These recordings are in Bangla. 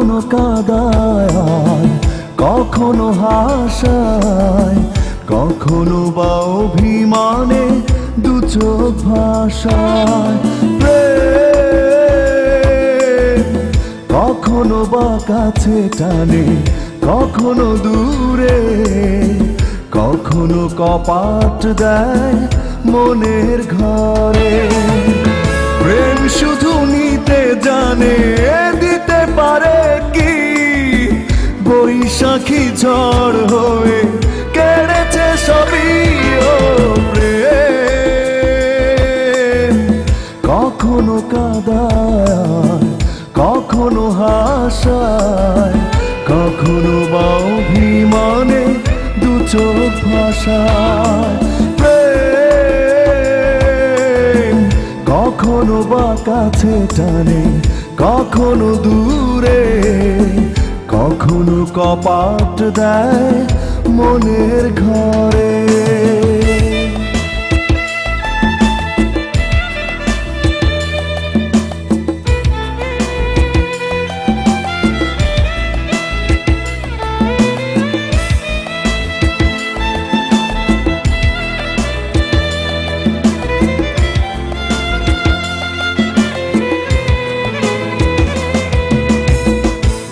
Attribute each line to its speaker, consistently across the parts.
Speaker 1: কখনো কাঁদায়, কখনো হাসায়, কখনো বা অভিমানে দু চোখ ভাষায়। প্রেম কখনো বা কাছে টানে, কখনো দূরে, কখনো কপাট দেয় মনের ঘরে। প্রেম শুধু নিতে জানে, দিতে পারে কি? বৈশাখী ঝড় হয়ে কেড়েছে সবই। ও প্রেম কখনো কাঁদায়, কখনো হাসায়, কখনো বা অভিমানে দু চোখ ভাষায়। প্রেম কখনো বা কাছে টানে, কখনো দূরে, কখনো কপাট দেয় মনের ঘরে।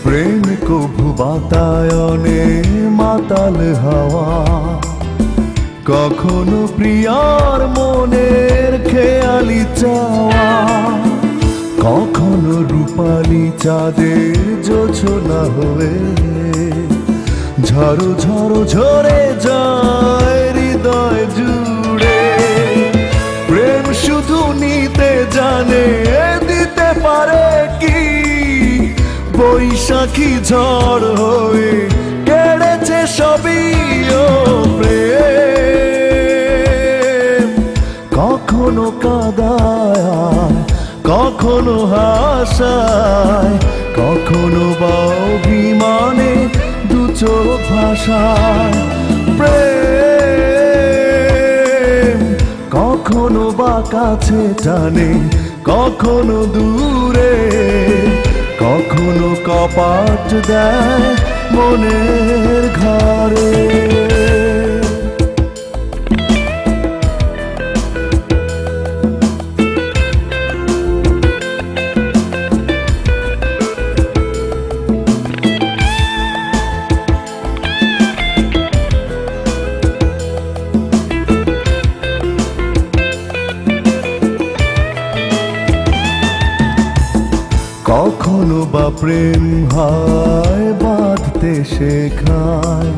Speaker 1: প্রেম কভু বাতায়নে মাতাল হাওয়া, কখনো প্রিয়ার মনের খেয়ালি চাওয়া, কখনো রূপালি চাঁদের জোছনা হয়ে ঝড়ো ঝড়ো ঝরে যায় হৃদয় জুড়ে। প্রেম শুধু নিতে জানে, দিতে পারে কি? বৈশাখী ঝড় হয়ে কেড়েছে সবই। ও প্রেম কখনো কাঁদায়, কখনো হাসায়, কখনো বা অভিমানে দু চোখ ভাষায়। প্রেম কখনো বা কাছে টানে, কখনো দূরে, কখনো কপাট দেয় মনের ঘরে। কখনো বা প্রেম হয় বাঁধতে শেখায়,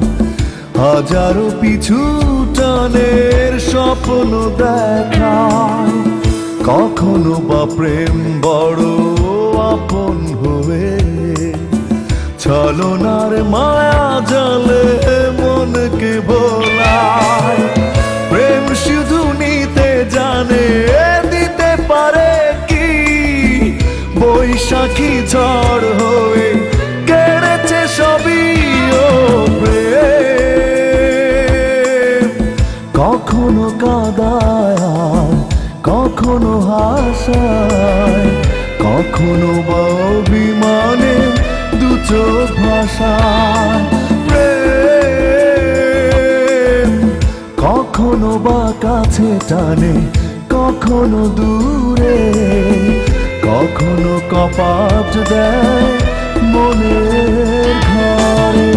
Speaker 1: হাজারো পিছু টানের স্বপ্ন দেখায়। কখনো বা প্রেম বড় আপন হয়ে ছলনার মায়া জালে মনকে ভোলায়। প্রেম শুধু নিতে জানে, দিতে পারে কি? বৈশাখী ঝড় হয়ে কেড়েছে সবই। ও প্রেম কখনো কাঁদায়, কখনো হাসায়, কখনো বা অভিমানে দু চোখ ভাষায়। প্রেম কখনো বা কাছে টানে, কখনো দূরে, কখনো কপাট দেয় মনের ঘরে।